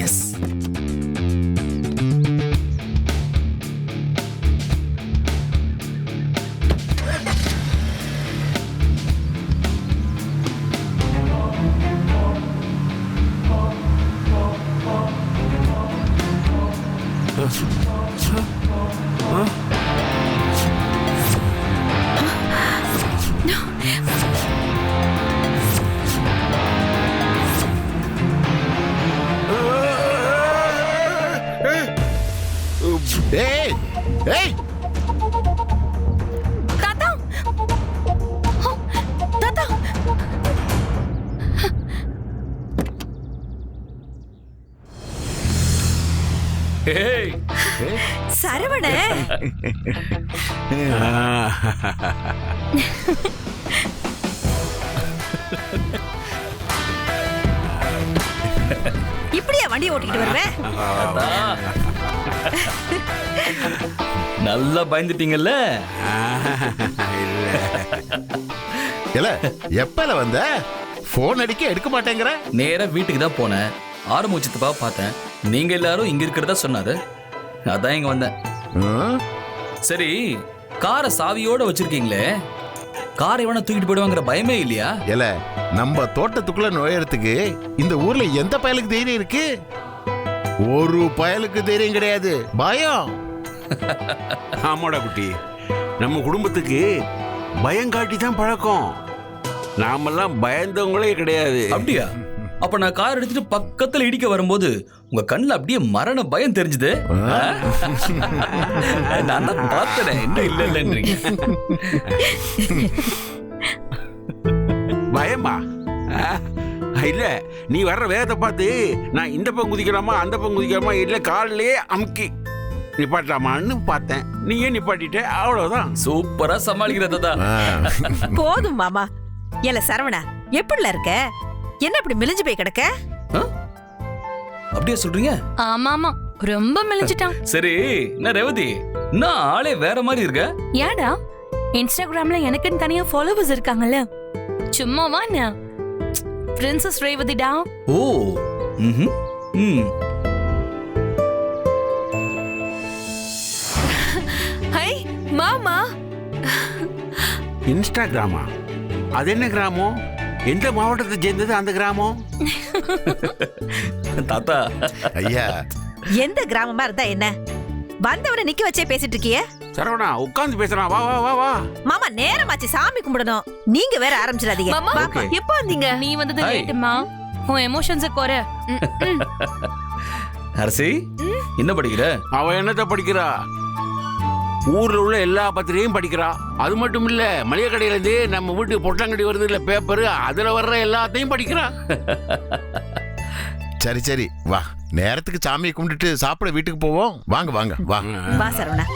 S. ஏய் ஏய் தாத்தா தாத்தா ஏய் சரவண இப்படியா வண்டி ஓட்டிக்கிட்டு வருவேன்? நல்லா பயந்துட்டீங்கல்ல? இல்ல எப்பல வந்த? போன் அடிக்க எடுக்க மாட்டேங்கிற? நேரா வீட்டுக்கு தான் போனேன். ஆரம்பிச்சதுப்பா பார்த்தேன். நீங்க எல்லாரும் இங்க இருக்கிறதா சொன்னாரு. அதான் இங்க வந்தேன். சரி, காரை சாவியோட வச்சிருக்கீங்களே, காரை வேணா தூக்கிட்டு போயிடுவாங்கிற பயமே இல்லையா? இல்ல நம்ம தோட்டத்துக்குள்ள நுழையறதுக்கு இந்த ஊர்ல எந்த பயலுக்கு தைரியம் இருக்கு? ஒரு பயலுக்கு தைரியம் கிடையாது, பயம். ஆமாடா குட்டி, நம்ம குடும்பத்துக்கு பயம் காட்டி தான் பழக்கம். நாமெல்லாம் பயந்தவங்களே கிடையாது. அப்படியா? அப்ப நான் கார் எடுத்துட்டு பக்கத்துல இடிக்க வரும்போது உங்க கண்ணுல அப்படியே மரண பயம் தெரிஞ்சது. நான் தான் பார்த்தேன். இன்னும் இல்ல இல்லன்றீங்க. பயமா? இல்ல, நீ வர்ற வேகத்தை பார்த்து நான் இந்த பக்கம் குதிக்கலாமா அந்த பக்கம் குதிக்கலாமா இல்ல காலிலேயே அமுக்கி நிப்பாட்டலாமான்னு பார்த்தேன். நீ ஏன் நிப்பாட்டிட்ட? அவ்வளவுதான். சூப்பரா சமாளிக்கிறதா. போதும் மாமா. ஏல சரவணா, எப்படில இருக்க? என்ன இப்படி மெலிஞ்சு போய் கிடக்க? அப்படியே சொல்றீங்க? ஆமாமா, ரொம்ப மெலிஞ்சிட்டான். சரி, நான் ரேவதி, நான் ஆளே வேற மாதிரி இருக்க. ஏடா, இன்ஸ்டாகிராம்ல எனக்குன்னு தனியா ஃபாலோவர்ஸ் இருக்காங்கல்ல, சும்மாவா என்ன? பிரின்சஸ் ரேவதிடா. ஓ, ஹை மாமா. இன்ஸ்டாகிராமா? அது என்ன கிராமம்? எந்த மாவட்டத்தை சேர்ந்தது அந்த கிராமம்? தாத்தா, ஐயா, எந்த கிராமமா இருந்தா என்ன? வந்தவரை நிக்க வச்சே பேசிட்டு இருக்கிய? சரவணா, உட்கார்ந்து பேசலாம். வா வா வா வா. மாமா, நேரமாச்சு, சாமி கும்பிடணும். நீங்க வேற ஆரம்பிச்சிடாதீங்க. மாமா, Okay. எப்போ வந்தீங்க? நீ வந்தது லேட்டுமா. உன் எமோஷன்ஸ குறை. அரசி, என்ன படிக்கிற? அவ என்னத்தை படிக்கிறா? ஊர்ல உள்ள எல்லா பத்திரிகையும் படிக்கிறா. அது மட்டும் இல்ல, மளிகை கடையில இருந்து நம்ம வீட்டுக்கு பொட்டாங்கடி வருது இல்ல பேப்பர், அதுல வர்ற எல்லாத்தையும் படிக்கிறா. சரி சரி, வா, நேரத்துக்கு சாமியை கும்பிட்டுட்டு சாப்பிட வீட்டுக்கு போவோம். வாங்க வாங்க வா. வா சரவணா.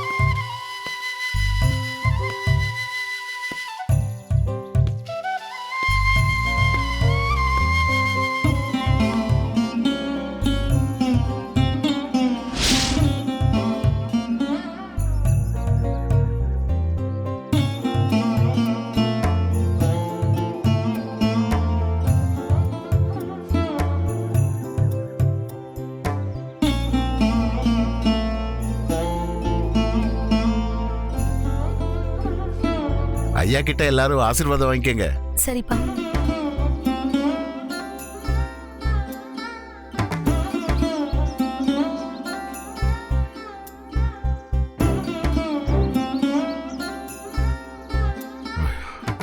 ஐயா கிட்ட எல்லாரும் ஆசீர்வாதம் வாங்கிக்கங்க. சரிப்பா.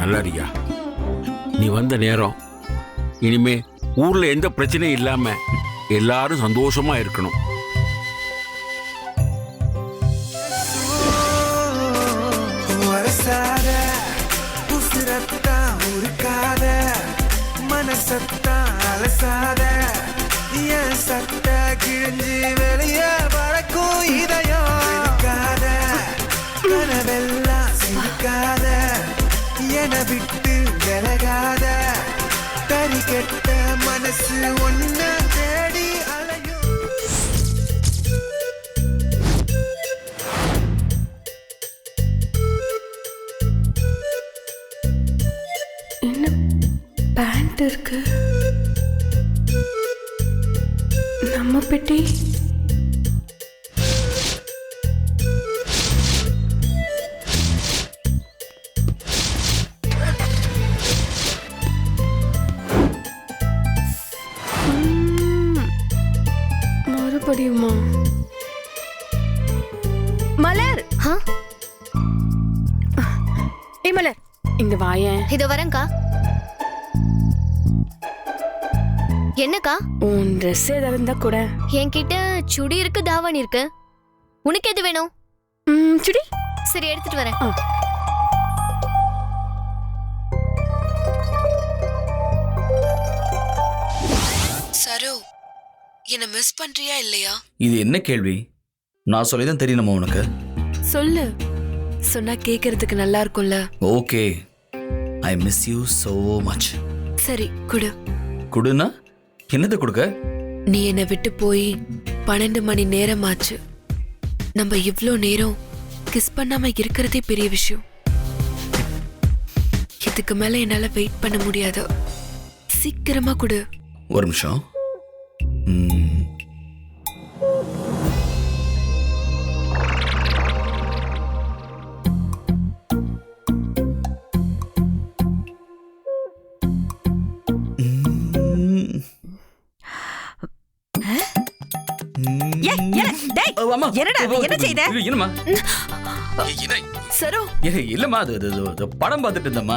நல்லா இருக்கியா? நீ வந்த நேரம் இனிமே ஊர்ல எந்த பிரச்சனையும் இல்லாம எல்லாரும் சந்தோஷமா இருக்கணும். சத்தா அலசாத என் சட்ட கிழிஞ்சி வெளிய வழக்கும் இதயம் இருக்காத, கனவெல்லாம் சிரிக்காத, என விட்டு விலகாத, தறி கெட்ட மனசு ஒன்ன தேடி அலையும். மட்டும் இருக்கு. நம்ம பெட்டி மறுபடியுமா? மலர், ஏ மலர், இங்க வாயேன். இதோ வரேன்க்கா. என்னக்கா? உன் ட்ரெஸ் ஏதாவது இருந்தா கூட. என்கிட்ட சுடி இருக்கு, தாவணி இருக்கு. உனக்கு எது வேணும்? சுடி. சரி, எடுத்துட்டு வரேன். சரோ, என்ன மிஸ் பண்றியா இல்லையா? இது என்ன கேள்வி? நான் சொல்லிதான் தெரியணுமா உனக்கு? சொல்லு, சொன்னா கேக்குறதுக்கு நல்லா இருக்கும்ல. Okay, I miss you so much. சரி, குடு. குடுனா என்னது கொடுக்க? நீ என்னை விட்டு போய் 12 மணி நேரம் ஆச்சு. நம்ம இவ்ளோ நேரம் கிஸ் பண்ணாம இருக்கிறதே பெரிய விஷயம். இதுக்கு மேல என்னால வெயிட் பண்ண முடியாது. சீக்கிரமா குடு. ஒரு நிமிஷம். என்ன செய்த? என்னம்மா? சரோ, இல்லம்மா, அது படம் பார்த்துட்டு இருந்தம்மா.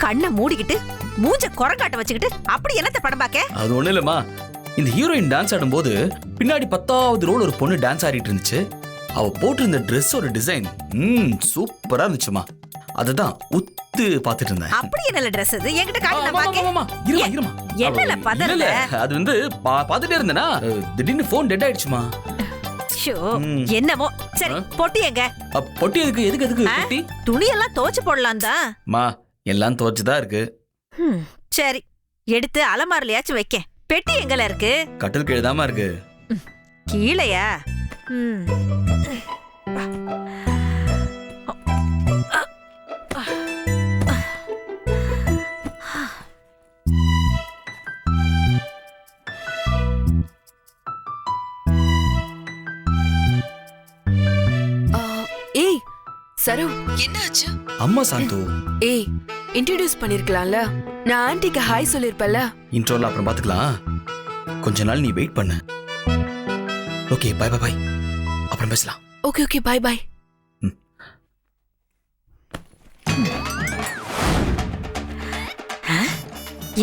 கண்ணை மூடிக்கிட்டு மூஞ்ச குரங்காட்ட வச்சுக்கிட்டு அப்படி என்னத்த படம் பாக்க? அது ஒண்ணு இல்லம்மா, இந்த ஹீரோயின் டான்ஸ் ஆடும்போது பின்னாடி 10வது ரோல் ஒரு பொண்ணு டான்ஸ் ஆடிட்டு இருந்துச்சு. அவ போட்டிருந்த ட்ரெஸ்ஸோட டிசைன் சூப்பரா இருந்துச்சுமா. அதுதான் உத்து பாத்துட்டு இருந்தேன். அப்படி என்னல Dress அது? என்கிட்ட காட்டு நான் பாக்க. இருமா. என்னல பதறல? அது வந்து பாத்துட்டே இருந்தேனா, திடீர்னு போன் டெட் ஆயிடுச்சுமா. என்னமோ சரி, பொட்டி எங்க? பொட்டி எதுக்கு பொட்டி? துணி எல்லாம் துவைச்சு போடலாம் தான். மா, எல்லாம் துவைச்சுதான் இருக்கு. சரி, எடுத்து அலமாரிலயாச்சும் வைக்க. பெட்டி எங்கல இருக்கு? கட்டில் கீழே தாமா இருக்கு. கீழையா? ஏய் சரோ, என்னாச்சு? அம்மா சாந்து. ஏய், இன்ட்ரோடியூஸ் பண்ணிருக்கலாம்ல. நான் ஆன்ட்டிக்கு ஹாய் சொல்லிருப்பல. இன்ட்ரோல அப்புறம் பாத்துக்கலாம். கொஞ்ச நாள் நீ வெயிட் பண்ணு. Okay, bye bye bye. அப்புறம் பேசலாம். Okay, bye bye.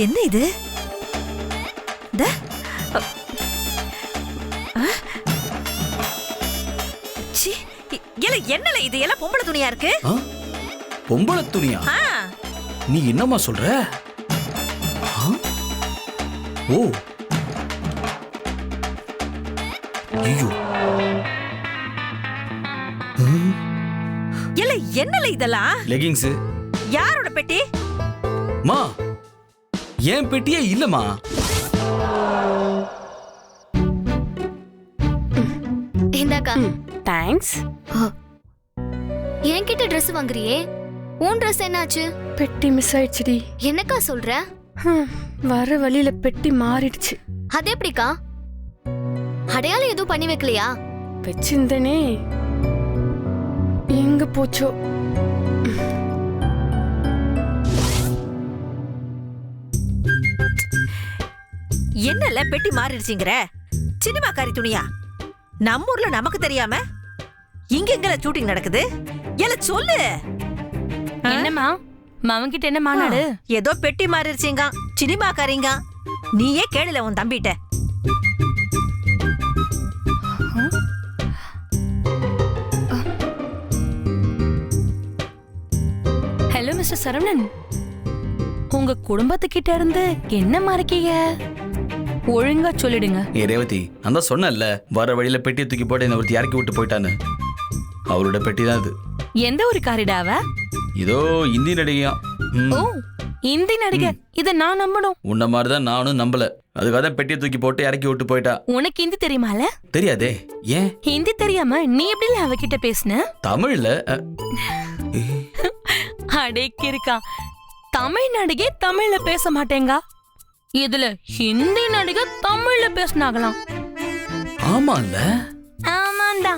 என்ன இது? என்னல இது? எல்லாம் பொம்பளை துணியா இருக்கு. பொம்பளை துணியா? நீ என்னம்மா சொல்ற? ஓ, ஐயோ, என்னல இதெல்லாம்? லெகிங்ஸ். யாரோட பெட்டி? மா, ஏன் பெட்டியே இல்லம்மா. இந்தாக்கா. தேங்க்ஸ். என்கிட்ட Dress வாங்குறியே, உன் Dress என்னாச்சு? பெட்டி மிஸ் ஆயிடுச்சுடி. என்னக்கா சொல்ற? வர வழியில பெட்டி மாறிடுச்சு. அது எப்படிக்கா? அடையாளம் எதுவும் பண்ணி வைக்கலையா? வச்சிருந்தனே, எங்க போச்சோ? என்னல பெட்டி மாறிடுச்சுங்கற? சினிமாக்காரி துணியா? நம்ம ஊர்ல நமக்கு தெரியாம இங்க எங்கல ஷூட்டிங் நடக்குது? எல சொல்லு. என்னம்மா, மாவன்கிட்ட என்ன மாநாடு? ஏதோ பெட்டி மாறிடுச்சுங்க, சினிமாக்காரிங்க. நீயே கேளல உன் தம்பிட்ட. ஹலோ மிஸ்டர் சரவணன், உங்க குடும்பத்துக்கிட்ட இருந்து என்ன மறைக்கீங்க? ஒழுங்கா சொல்லிடுங்க. ரேவதி, நான் தான் சொன்னேன்ல, வர வழியில பெட்டியை தூக்கி போட்டு என்ன ஒருத்தி இறக்கி விட்டு போயிட்டான்னு. அவரோட பெட்டி தான் இது. எந்த ஒரு காரிடாவ? இதோ இந்தி நடிகையா. ஓ, இந்தி நடிகை. இத நான் நம்பணும். உன்ன மாதிரிதான் நானும் நம்பல. அதுக்காக தான் பெட்டியை தூக்கி போட்டு இறக்கி விட்டு போயிட்டா. உனக்கு ஹிந்தி தெரியுமால? தெரியாதே. ஏன்? ஹிந்தி தெரியாம நீ எப்படி அவகிட்ட பேசுன? தமிழ்ல. அடேக்கிருக்கா, தமிழ் நடிகை தமிழ்ல பேச மாட்டேங்க. இதுல ஹிந்தி நடிகர் தமிழ்ல பேசினாங்களாம். ஆமால, ஆமாண்டா.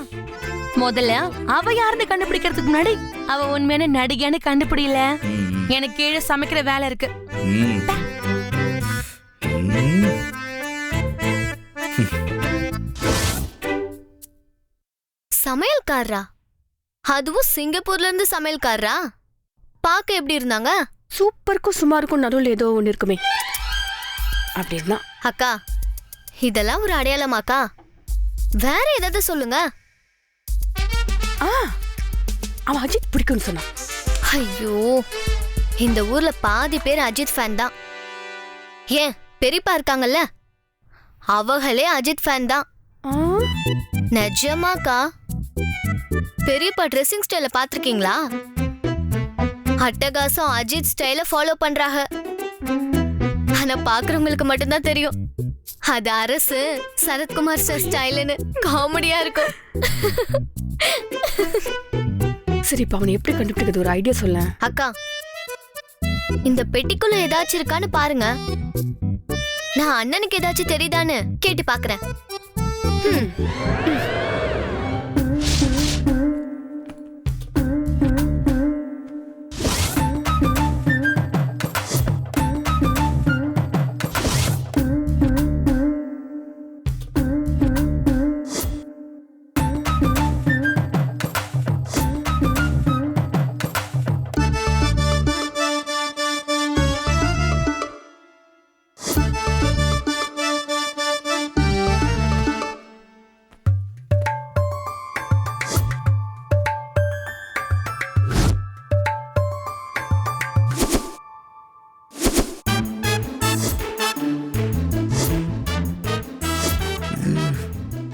முதல்ல அவ யாருன்னு கண்டுபிடிக்கிறதுக்கு முன்னாடி அவ உண்மையான நடிகைன்னு கண்டுபிடிக்கல. எனக்கு கீழே சமைக்கிற வேலை இருக்கு. சமையல்காரரா? அதுவும் சிங்கப்பூர்ல இருந்து சமையல்காரரா? பார்க்க எப்படி இருந்தாங்க? சூப்பருக்கும் சுமாருக்கும் நடுவில் ஏதோ ஒன்று இருக்குமே, அப்படின்னா. அக்கா, இதெல்லாம் ஒரு அடையாளமாக்கா? வேற ஏதாவது சொல்லுங்க. அவன் அஜித் பிடிக்கும்னு சொன்னான். ஐயோ, இந்த ஊர்ல பாதி பேர் அஜித் ஃபேன் தான். ஏன் பெரியப்பா இருக்காங்கல்ல, அவங்களே அஜித் ஃபேன் தான். நிஜமாக்கா? பெரியப்பா ட்ரெஸ்ஸிங் ஸ்டைல பாத்திருக்கீங்களா? அட்டகாசம் அஜித் ஸ்டைல ஃபாலோ பண்றாங்க. ஆனா பாக்குறவங்களுக்கு மட்டும்தான் தெரியும் அது அரசு சரத்குமார் சார் ஸ்டைல்னு. காமெடியா இருக்கும். சரி, இப்ப அவனை எப்படி கண்டுபிடிக்கிறது, ஒரு ஐடியா சொல்ல. அக்கா, இந்த பெட்டிக்குள்ள ஏதாச்சும் இருக்கான்னு பாருங்க. நான் அண்ணனுக்கு ஏதாச்சும் தெரியுதான்னு கேட்டு பாக்குறேன்.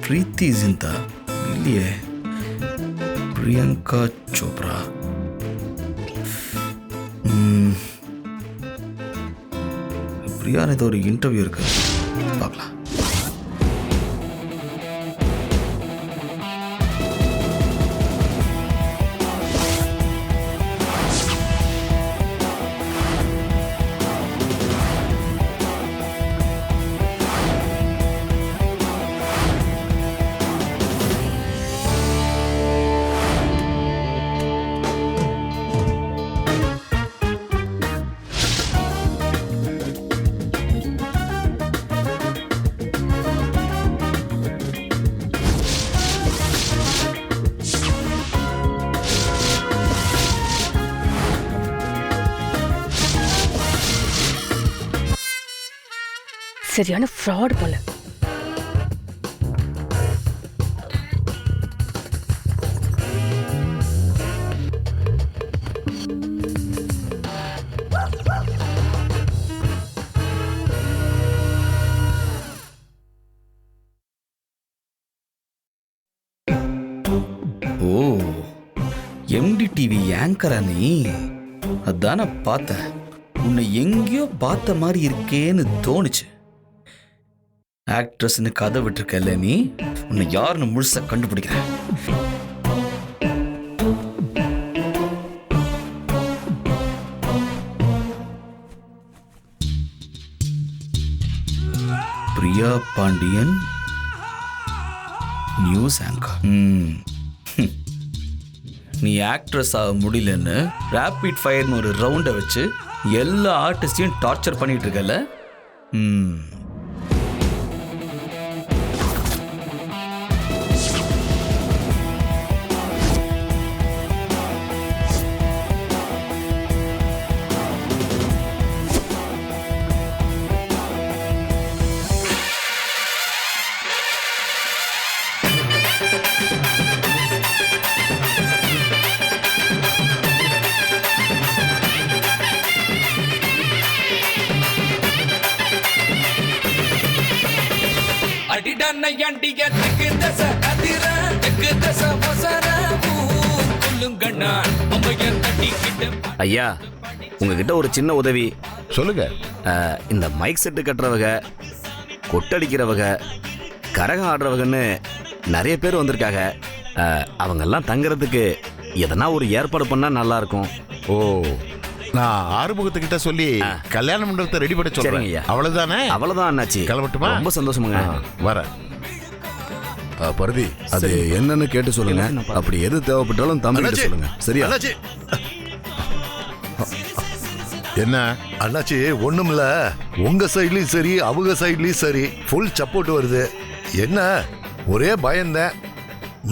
பிரீத்தி ஜிந்தா இல்லையே, பிரியங்கா சோப்ரா. பிரியான் ஏதோ ஒரு இன்டர்வியூ இருக்கு, பார்க்கலாம். சரியான ஃப்ராட் போல. ஓ, MDTV ஆங்கரா நீ? அதான பார்த்தேன். உன்னை எங்கேயோ பார்த்த மாதிரி இருக்கேன்னு தோணுச்சு. ஆக்ட்ரஸ்னு கதை விட்டுருக்கல நீ, உன்னை யாருன்னு முழுசா கண்டுபிடிக்கிறேன். Priya Pandian, news anchor. நீ ஆக்ட்ரஸ் ஆக முடியலன்னு ரேபிட் ஃபயர்னு ஒரு ரவுண்டை வச்சு எல்லா ஆர்டிஸ்டையும் டார்ச்சர் பண்ணிட்டு இருக்கல. ஐயா, உங்ககிட்ட ஒரு சின்ன உதவி. சொல்லுங்க. இந்த மைக் செட்டு கட்டுறவங்க, கொட்டடிக்கிறவங்க, கரகம் ஆடுறவங்கன்னு நிறைய பேர் வந்திருக்காங்க. அவங்கெல்லாம் தங்குறதுக்கு எதனா ஒரு ஏற்பாடு பண்ணா நல்லா இருக்கும். ஓ, நான் ஆறுமுகத்துக்கிட்ட சொல்லி கல்யாண மண்டபத்தை ரெடி பண்ண சரிங்க சொல்றேன். ஐயா. அவ்வளவுதானே? அவ்வளவுதான் அண்ணாச்சி. கிளம்பட்டுமா? ரொம்ப சந்தோஷமுங்க. வரேன். பரதி அது என்னன்னு கேட்டு சொல்லுங்க. அப்படி எது தேவைப்பட்டாலும் தம்பி கிட்ட சொல்லுங்க. சரியா? அண்ணாச்சி என்ன அண்ணாச்சி ஒண்ணுமில்ல, உங்க சைட்லயும் சரி அவங்க சைட்லயும் சரி ஃபுல் சப்போர்ட் வருது. என்ன ஒரே பயந்தேன்,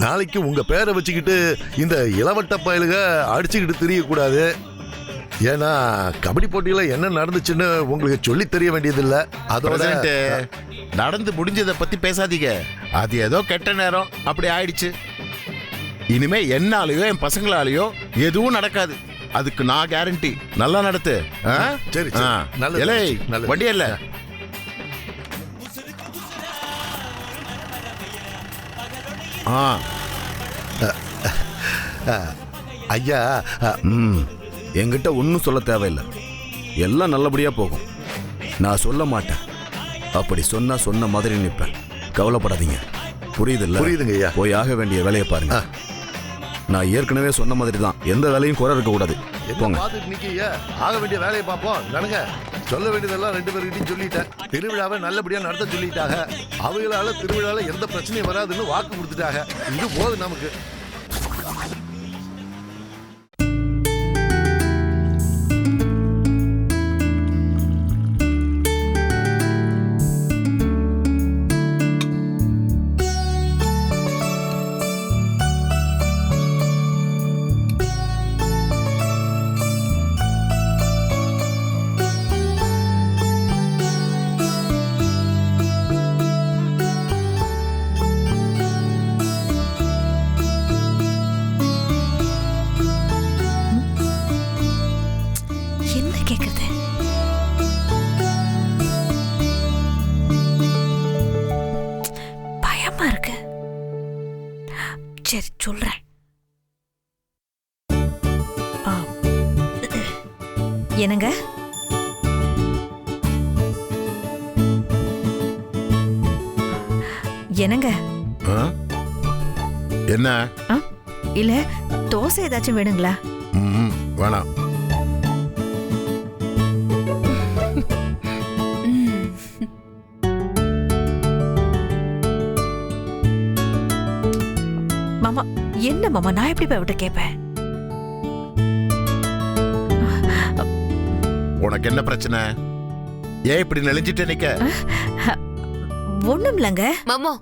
நாளைக்கு உங்க பேரை வச்சுக்கிட்டு இந்த இளவட்ட பயலுக அடிச்சுக்கிட்டு தெரியக்கூடாது. ஏன்னா கபடி போட்டியில என்ன நடந்துச்சுன்னு உங்களுக்கு சொல்லி தெரிய வேண்டியதில்ல. அதோட நடந்து முடிஞ்சதை பத்தி பேசாதீங்க. அது ஏதோ கெட்ட நேரம் அப்படி ஆயிடுச்சு. இனிமே என்னாலயோ என் பசங்களாலேயோ எதுவும் நடக்காது. அதுக்கு நான் கேரண்டி. நல்லா நடத்து. சரி நல்லது. நல்லது. வண்டி இல்ல. ஐயா என்கிட்ட ஒன்றும் சொல்ல தேவையில்லை. எல்லாம் நல்லபடியா போகும். நான் சொல்ல மாட்டேன். அப்படி சொன்னா சொன்ன மாதிரி நிற்பேன். கவலைப்படாதீங்க. புரியுதுல்ல? புரியுதுங்க ஐயா. போய் ஆக வேண்டிய வேலையை பாருங்க. நான் ஏற்கனவே சொன்ன மாதிரி தான். எந்த வேலையும் குறை இருக்க கூடாது. போங்க. ஆக வேண்டிய வேலையை பார்ப்போம். நடங்க. சொல்ல வேண்டியதெல்லாம் 2 பேர்கிட்டையும் சொல்லிட்டேன். திருவிழாவை நல்லபடியா நடத்த சொல்லிட்டாங்க. அவங்களால திருவிழால எந்த பிரச்சனையும் வராதுன்னு வாக்கு கொடுத்துட்டாங்க. இது போதும் நமக்கு. சரி சொல்றேன். என்னங்க என்னங்க என்ன? இல்ல தோசை ஏதாச்சும் வேணுங்களா? வேணாம். மாமா என்ன மாமா, நான் எப்படி போய் விட்டு கேட்பேன்? உனக்கு என்ன பிரச்சனை? ஏன் இப்படி நெளிஞ்சிட்டு நிக்க? ஒண்ணும் இல்லங்க மாமா.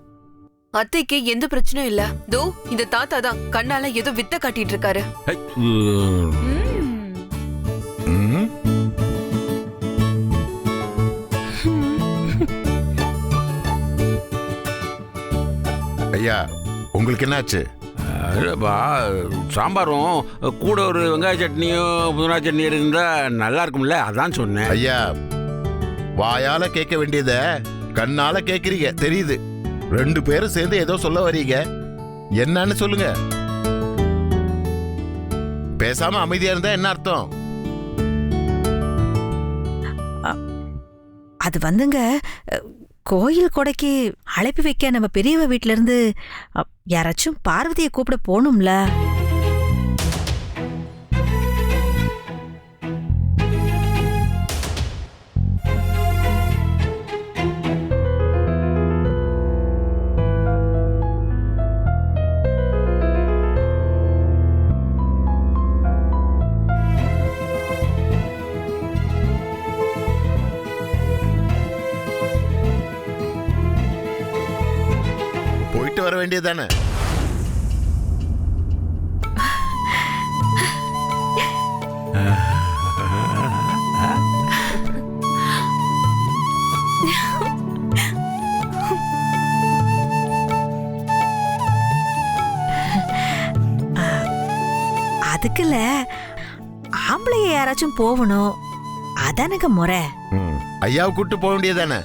அத்தைக்கு எந்த பிரச்சனையும் இல்ல. தோ இந்த தாத்தா தான் கண்ணால ஏதோ வித்த காட்டிட்டு இருக்காரு. ஐயா உங்களுக்கு என்னாச்சு? சாம்பாரும் கூட ஒரு வெங்காய சட்னியும் புதினா சட்னி இருந்தா நல்லா இருக்கும்ல, அதான் சொன்னேன். ஐயா வாயால கேட்க வேண்டியத கண்ணால கேக்குறீங்க தெரியுது. 2 பேரும் சேர்ந்து ஏதோ சொல்ல வரீங்க. என்னன்னு சொல்லுங்க. பேசாம அமைதியா இருந்தா என்ன அர்த்தம்? அது வந்துங்க, கோயில் கொடைக்கு அழைப்பு வைக்க நம்ம பெரியவ வீட்ல இருந்து யாராச்சும் பார்வதியை கூப்பிட போகணும்ல. போயிட்டு வர வேண்டியதானே? அதுக்குல ஆம்பளைய யாராச்சும் போகணும், அதானங்க முறை. ஐயாவை கூட்டு போக வேண்டியதானே?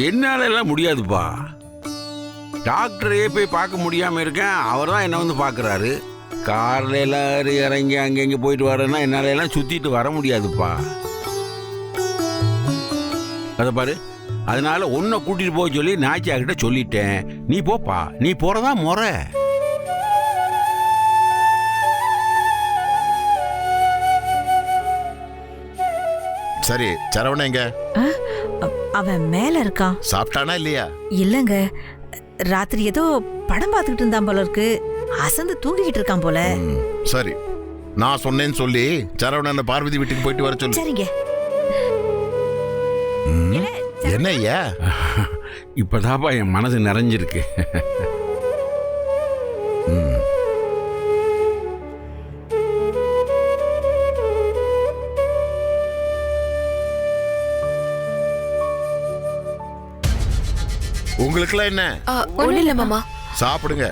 என்னால எல்லாம் முடியாதுப்பா. டாக்டரே போய் பார்க்க முடியாம இருக்கேன், அவர் தான் என்ன வந்து பார்க்குறாரு. காரில் எல்லாரும் இறங்கி அங்கங்கே போயிட்டு வரேன்னா என்னால எல்லாம் சுற்றிட்டு வர முடியாதுப்பா. அதை பாரு, அதனால உன்னை கூட்டிட்டு போக சொல்லி நாச்சியா கிட்ட சொல்லிட்டேன். நீ போப்பா, நீ போறதா முறை. சரி சரவணன் எங்க? அவன் மேல இருக்கான். சாப்பிட்டானா இல்லையா? இல்லங்க, ராத்திரி ஏதோ படம் பார்த்துக்கிட்டு இருந்தான் போல இருக்கு. அசந்து தூங்கிக்கிட்டு இருக்கான் போல. சரி, நான் சொன்னேன்னு சொல்லி சரவணன் பார்வதி வீட்டுக்கு போயிட்டு வர சொல்லு. சரிங்க. என்ன ஐயா? இப்பதாப்பா என் மனது நிறைஞ்சிருக்கு. உங்களுக்குலாம் என்ன? ஒண்ணு இல்ல மாமா. சாப்பிடுங்க.